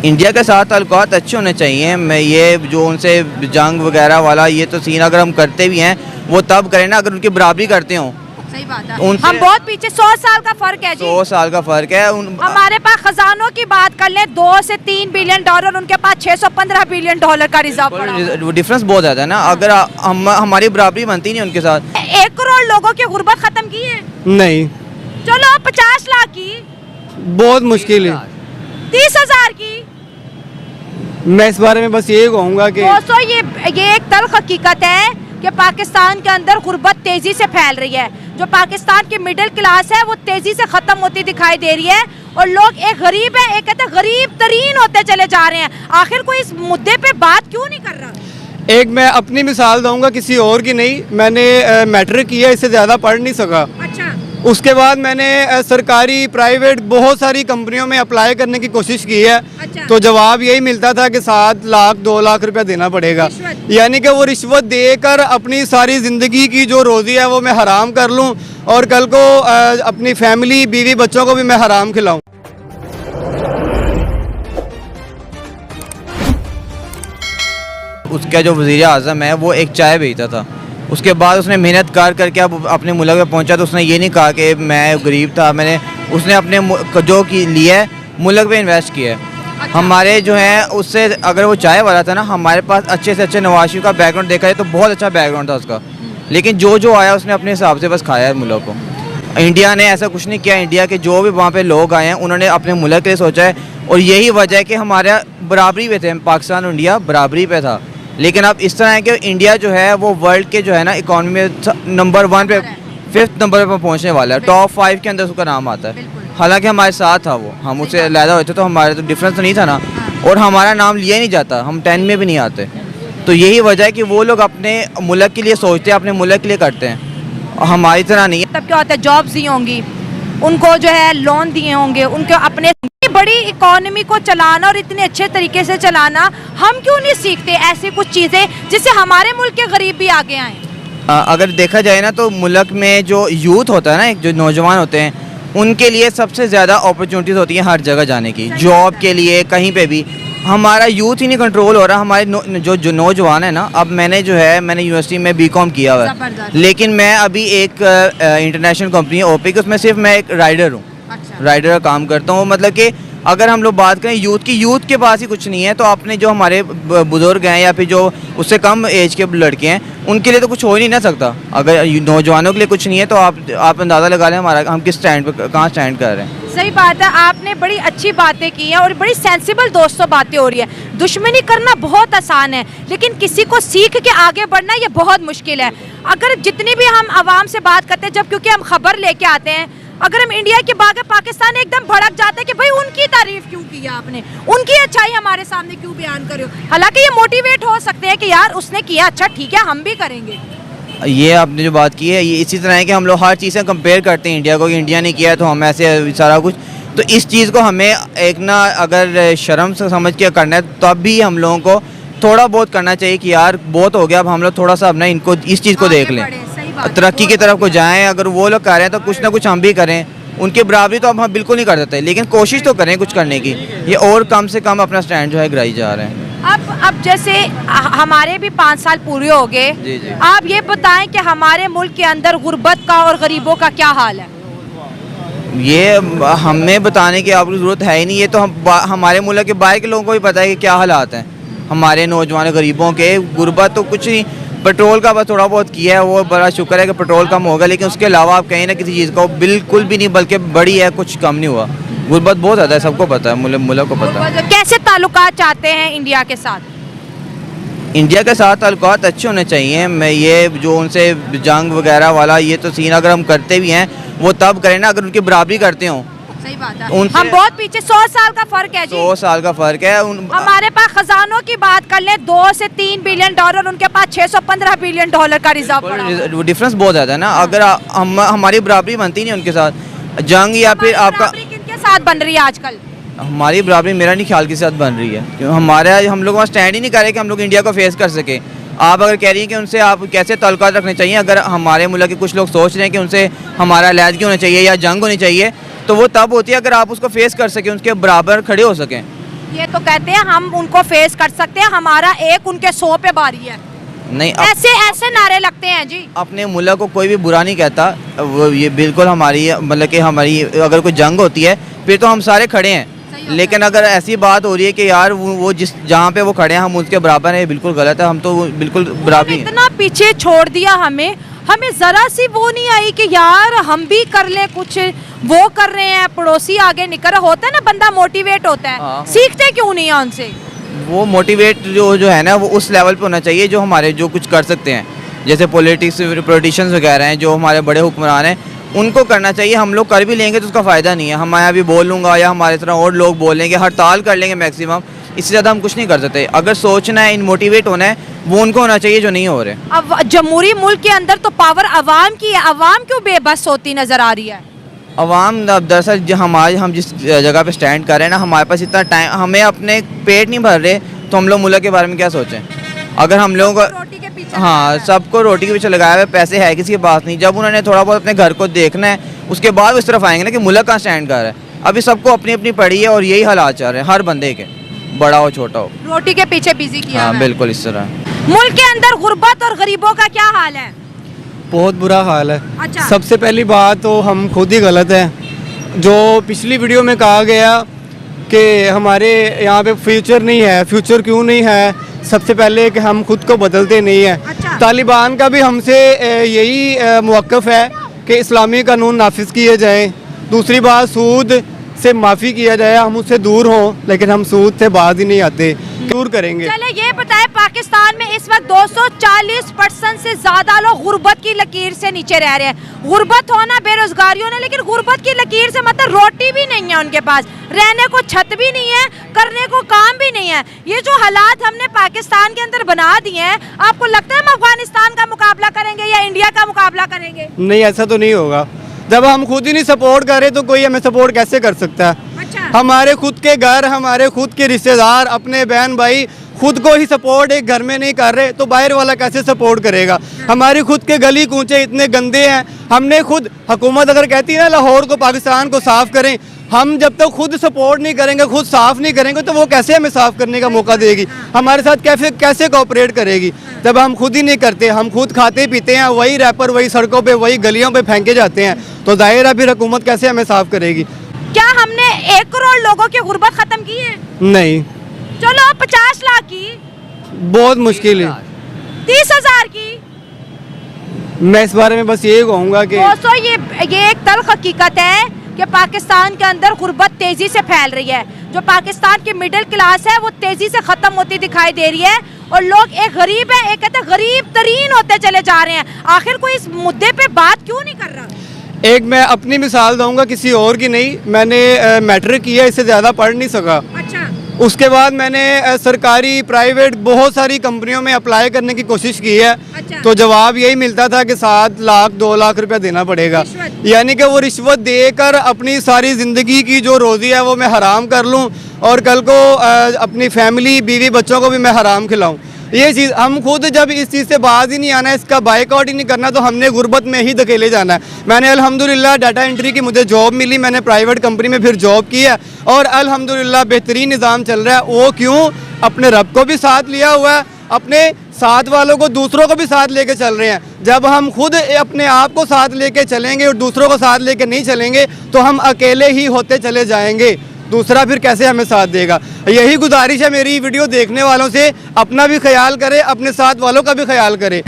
India के साथ ताल्लुकात अच्छे होने चाहिए। मैं ये जो उनसे जंग वगैरह वाला ये तो सीन अगर हम करते भी हैं वो तब करें ना अगर उनकी बराबरी करते हों। सही बात है, हम बहुत पीछे 100 साल का फर्क है जी। 100 साल का फर्क है। हमारे पास खजानों की बात कर ले 2 से 3 बिलियन डॉलर, उनके पास 615 बिलियन डॉलर का रिजर्व पड़ा है। डिफरेंस बहुत ज्यादा है ना। अगर हमारी बराबरी बनती नहीं उनके साथ। 1 करोड़ लोगों की गुर्बत खत्म की है? नहीं। चलो 50 लाख की, बहुत मुश्किल है। 30,000 की। मैं इस बारे में बस ये कहूँगा कि दोस्तों ये एक तल्ख हकीकत है कि पाकिस्तान के अंदर गुर्बत तेजी से फैल रही है। जो पाकिस्तान की मिडिल क्लास है वो तेजी से खत्म होती दिखाई दे रही है और लोग एक गरीब है, एक कहते हैं गरीब तरीन होते चले जा रहे हैं। आखिर कोई इस मुद्दे पे बात क्यों नहीं कर रहा? एक मैं अपनी मिसाल दूंगा, किसी और की नहीं। मैंने मैट्रिक किया, इससे ज़्यादा पढ़ नहीं सका। अच्छा। उसके बाद मैंने सरकारी प्राइवेट बहुत सारी कंपनियों में अप्लाई करने की कोशिश की है। अच्छा। तो जवाब यही मिलता था कि 7 लाख 2 लाख रुपया देना पड़ेगा। यानी कि वो रिश्वत देकर अपनी सारी ज़िंदगी की जो रोज़ी है वो मैं हराम कर लूँ और कल को अपनी फैमिली बीवी बच्चों को भी मैं हराम खिलाऊँ। उसका जो वज़ीर आज़म है वो एक चाय बेचता था। उसके बाद उसने मेहनत करके अब अपने मुल्क में पहुंचा तो उसने ये नहीं कहा कि मैं गरीब था, उसने अपने जो की लिया है मुल्क पे इन्वेस्ट किया है। अच्छा। हमारे जो है उससे अगर वो चाय वाला था ना, हमारे पास अच्छे से अच्छे नवाज शरीफ का बैकग्राउंड देखा जाए तो बहुत अच्छा बैकग्राउंड था उसका, लेकिन जो आया उसने अपने हिसाब से बस खाया है मुल्क को। इंडिया ने ऐसा कुछ नहीं किया। इंडिया के जो भी वहाँ पे लोग आए हैं उन्होंने अपने मुल्क के लिए सोचा है और यही वजह है कि हमारा बराबरी पे थे। पाकिस्तान और इंडिया बराबरी पे था, लेकिन अब इस तरह है कि इंडिया जो है वो वर्ल्ड के जो है ना इकॉनमी में नंबर 1 पे 5th नंबर पे पहुंचने वाला है। टॉप 5 के अंदर उसका नाम आता है। हालांकि हमारे साथ था वो, हम उससे अलहदा होते तो हमारे तो डिफरेंस तो नहीं था ना, और हमारा नाम लिया ही नहीं जाता, हम 10 में भी नहीं आते। तो यही वजह है कि वो लोग अपने मुल्क के लिए सोचते हैं, अपने मुल्क के लिए करते हैं, हमारी तरह नहीं है। तब क्या होता है, जॉब्स दी होंगी उनको, जो है लोन दिए होंगे उनको, अपने बड़ी इकोनॉमी को चलाना और इतने अच्छे तरीके से चलाना हम क्यों नहीं सीखते ऐसी कुछ चीज़ें जिससे हमारे मुल्क के गरीब भी आगे आएँ? अगर देखा जाए ना तो मुल्क में जो यूथ होता है ना, जो नौजवान होते हैं, उनके लिए सबसे ज़्यादा अपॉर्चुनिटीज़ होती हैं हर जगह जाने की, जॉब के लिए कहीं पे भी। हमारा यूथ ही नहीं कंट्रोल हो रहा। हमारे जो नौजवान है ना, अब मैंने यूनिवर्सिटी में बीकॉम किया हुआ है, लेकिन मैं अभी एक इंटरनेशनल कंपनी ओपी उसमें सिर्फ मैं एक राइडर हूँ। अच्छा। राइडर का काम करता हूँ। मतलब कि अगर हम लोग बात करें यूथ के पास ही कुछ नहीं है, तो अपने जो हमारे बुजुर्ग हैं या फिर जो उससे कम एज के लड़के हैं उनके लिए तो कुछ हो ही नहीं ना सकता। अगर नौजवानों के लिए कुछ नहीं है तो आप अंदाज़ा लगा लें हम किस स्टैंड पर कहाँ स्टैंड कर रहे हैं। सही बात है, आपने बड़ी अच्छी बातें की हैं और बड़ी सेंसिबल दोस्तों बातें हो रही है। दुश्मनी करना बहुत आसान है, लेकिन किसी को सीख के आगे बढ़ना ये बहुत मुश्किल है। अगर जितनी भी हम आवाम से बात करते हैं, जब क्योंकि हम खबर लेके आते हैं, अगर हम इंडिया के बागे पाकिस्तान एकदम भड़क जाते हैं कि भाई उनकी तारीफ क्यों की आपने, उनकी अच्छाई हमारे सामने क्यों बयान कर रहे हो। हालांकि ये मोटिवेट हो सकते हैं कि यार उसने किया, अच्छा ठीक है हम भी करेंगे। ये आपने जो बात की है ये इसी तरह है कि हम लोग हर चीज़ से कंपेयर करते हैं इंडिया को, कि इंडिया ने किया है तो हम ऐसे सारा कुछ। तो इस चीज़ को हमें एक ना अगर शर्म से समझ के करना है तब भी हम लोगों को थोड़ा बहुत करना चाहिए कि यार बहुत हो गया, अब हम लोग थोड़ा सा अपना इनको इस चीज़ को देख लें, तरक्की की तरफ को जाएं। अगर वो लोग कर रहे हैं तो कुछ ना कुछ हम भी करें। उनके बराबरी तो अब हम बिल्कुल नहीं कर सकते, लेकिन कोशिश तो करें कुछ करने की। ये और कम से कम अपना स्टैंड जो है गिराई जा रहे हैं। अब जैसे हमारे भी 5 साल पूरे हो गए, आप ये बताएं कि हमारे मुल्क के अंदर गुर्बत का और गरीबों का क्या हाल है? ये हमें बताने की आपको ज़रूरत है ही नहीं। ये तो हमारे मुल्क के बाहर के लोगों को भी पता है कि क्या हालात हैं हमारे नौजवान गरीबों के। गुर्बत तो कुछ नहीं, पेट्रोल का बस थोड़ा बहुत किया है, वो बड़ा शुक्र है कि पेट्रोल कम होगा, लेकिन उसके अलावा आप कहीं ना किसी चीज़ का बिल्कुल भी नहीं, बल्कि बड़ी है, कुछ कम नहीं हुआ। गुर्बत बहुत ज़्यादा है, सबको पता है, मुल्क को पता है। कैसे ताल्लुकात चाहते हैं इंडिया के साथ? इंडिया के साथ ताल्लुकात अच्छे होने चाहिए। मैं ये जो उनसे जंग वगैरह वाला ये तो सीन अगर हम करते भी हैं वो तब करें ना अगर उनकी बराबरी करते हों। सही बात है, हम बहुत पीछे 100 साल का फर्क है जी। 100 साल का फर्क है। हमारे पास खजानों की बात कर ले 2 से 3 बिलियन डॉलर, उनके पास 615 बिलियन डॉलर का रिजर्व पड़ा है। डिफरेंस बहुत ज़्यादा है ना। अगर हमारी बराबरी बनती नहीं उनके साथ, जंग या फिर आपका किनके साथ बन रही है आजकल? हमारी बराबरी मेरा नहीं ख्याल के साथ बन रही है, क्योंकि हम लोग वहाँ स्टैंड ही नहीं कर रहे कि हम लोग इंडिया को फेस कर सके। आप अगर कह रही हैं कि उनसे आप कैसे ताल्लुकात रखने चाहिए, अगर हमारे मुल्क के कुछ लोग सोच रहे हैं कि उनसे हमारा अलहदगी होना चाहिए या जंग होनी चाहिए, तो वो तब होती है अगर आप उसको फेस कर सकें, उसके बराबर खड़े हो सकें। ये तो कहते हैं हम उनको फेस कर सकते हैं, हमारा एक उनके 100 पे बारी है। नहीं ऐसे ऐसे नारे लगते हैं जी। अपने मुल्क को कोई भी बुरा नहीं कहता, वो ये बिल्कुल हमारी मतलब कि हमारी अगर कोई जंग होती है फिर तो हम सारे खड़े हैं, लेकिन अगर ऐसी बात हो रही है कि यार वो जिस जहाँ पे वो खड़े हैं हम उसके बराबर हैं, ये बिल्कुल गलत है। हम तो बिल्कुल बराबर ही हैं। इतना पीछे छोड़ दिया हमें जरा सी वो नहीं आई कि यार हम भी कर ले कुछ, वो कर रहे हैं, पड़ोसी आगे निकल रहा होता है ना, बंदा मोटिवेट होता है। हाँ। सीखते क्यों नहीं है उनसे? वो मोटिवेट जो है ना वो उस लेवल पे होना चाहिए जो हमारे जो कुछ कर सकते हैं, जैसे पॉलिटिशियंस वगैरह हैं, जो हमारे बड़े हुक्मरान हैं, उनको करना चाहिए। हम लोग कर भी लेंगे तो उसका फ़ायदा नहीं है। हम मैं अभी बोलूँगा या हमारे तरह और लोग बोलेंगे, हड़ताल कर लेंगे मैक्सिमम, इससे ज़्यादा हम कुछ नहीं कर सकते। अगर सोचना है, इन मोटिवेट होना है, वो उनको होना चाहिए जो नहीं हो रहे। अब जमहूरी मुल्क के अंदर तो पावर अवाम की है, अवाम क्यों बेबस होती नजर आ रही है? अवाम दरअसल हम जिस जगह पे स्टैंड कर रहे हैं ना, हमारे पास इतना टाइम, हमें अपने पेट नहीं भर रहे तो हम लोग मुल्क के बारे में क्या सोचें? अगर हम लोगों को रोटी के पीछे हाँ, सबको रोटी के पीछे लगाया हुआ है, पैसे है किसी के पास नहीं। जब उन्होंने थोड़ा बहुत अपने घर को देखना है उसके बाद वो इस तरफ आएंगे ना कि मुल्क कहाँ स्टैंड कर रहा है। अभी सबको अपनी अपनी पड़ी है और यही हालात चल रहे हैं हर बंदे के, बड़ा हो छोटा हो। रोटी के पीछे बिजी किया हाँ है। बिल्कुल इस तरह। मुल्क के अंदर गुर्बत और गरीबों का क्या हाल है? बहुत बुरा हाल है। अच्छा। सबसे पहली बात तो हम खुद ही गलत हैं। जो पिछली वीडियो में कहा गया कि हमारे यहाँ पे फ्यूचर नहीं है, फ्यूचर क्यों नहीं है? सबसे पहले कि हम खुद को बदलते नहीं हैं। अच्छा। तालिबान का भी हमसे यही मौक़िफ़ है कि इस्लामी कानून नाफिज किए जाएं। दूसरी बात, सूद से माफ़ी किया जाए, हम उससे दूर हों, लेकिन हम सूद से बाज ही नहीं आते। दूर करेंगे। चले ये बताएं, पाकिस्तान में इस वक्त 240% से ज्यादा लोग गुर्बत की लकीर से नीचे रह रहे हैं। गुर्बत होना बेरोजगारी होना, लेकिन गुर्बत की लकीर से मतलब रोटी भी नहीं है उनके पास, रहने को छत भी नहीं है, करने को काम भी नहीं है। ये जो हालात हमने पाकिस्तान के अंदर बना दिए हैं, आपको लगता है हम अफगानिस्तान का मुकाबला करेंगे या इंडिया का मुकाबला करेंगे? नहीं, ऐसा तो नहीं होगा। जब हम खुद ही नहीं सपोर्ट करें तो कोई हमें सपोर्ट कैसे कर सकता है? अच्छा। हमारे खुद के घर, हमारे खुद के रिश्तेदार, अपने बहन भाई खुद को ही सपोर्ट एक घर में नहीं कर रहे तो बाहर वाला कैसे सपोर्ट करेगा? हमारी खुद के गली कूचे इतने गंदे हैं। हमने खुद, हुकूमत अगर कहती है ना लाहौर को, पाकिस्तान को साफ़ करें, हम जब तक खुद सपोर्ट नहीं करेंगे, खुद साफ़ नहीं करेंगे तो वो कैसे हमें साफ़ करने का मौका देगी? हमारे साथ कैसे कोऑपरेट करेगी जब हम खुद ही नहीं करते? हम खुद खाते पीते हैं, वही रैपर वही सड़कों पे, वही गलियों पे फेंके जाते हैं, तो जाहिर है फिर हुकूमत कैसे हमें साफ़ करेगी? क्या हमने 1 करोड़ लोगों की गुर्बत खत्म की है? नहीं, चलो 50 लाख की, बहुत मुश्किल है। 30,000 की। मैं इस बारे में बस यही कहूँगा कि दोस्तों ये एक तल्ख हकीकत है कि पाकिस्तान के अंदर गुर्बत तेजी से फैल रही है। जो पाकिस्तान की मिडिल क्लास है वो तेजी से खत्म होती दिखाई दे रही है, और लोग, एक गरीब है, एक कहते गरीब तरीन होते चले जा रहे हैं। आखिर कोई इस मुद्दे पे बात क्यों नहीं कर रहा? एक मैं अपनी मिसाल दूंगा, किसी और की नहीं। मैंने मैट्रिक किया, इससे ज़्यादा पढ़ नहीं सका। अच्छा। उसके बाद मैंने सरकारी प्राइवेट बहुत सारी कंपनियों में अप्लाई करने की कोशिश की है। अच्छा। तो जवाब यही मिलता था कि 7 लाख 2 लाख रुपया देना पड़ेगा, यानी कि वो रिश्वत देकर अपनी सारी ज़िंदगी की जो रोज़ी है वो मैं हराम कर लूँ और कल को अपनी फैमिली, बीवी बच्चों को भी मैं हराम खिलाऊँ। ये चीज़ हम खुद जब इस चीज़ से बाज ही नहीं आना है, इसका बाइकआउट ही नहीं करना, तो हमने गुर्बत में ही धकेले जाना है। मैंने अल्हम्दुलिल्लाह डाटा एंट्री की मुझे जॉब मिली, मैंने प्राइवेट कंपनी में फिर जॉब की है और अल्हम्दुलिल्लाह बेहतरीन निज़ाम चल रहा है। वो क्यों? अपने रब को भी साथ लिया हुआ है, अपने साथ वालों को, दूसरों को भी साथ लेके चल रहे हैं। जब हम खुद अपने आप को साथ लेके चलेंगे और दूसरों को साथ लेके नहीं चलेंगे तो हम अकेले ही होते चले जाएंगे, दूसरा फिर कैसे हमें साथ देगा? यही गुजारिश है मेरी वीडियो देखने वालों से, अपना भी ख्याल करें, अपने साथ वालों का भी ख्याल करें।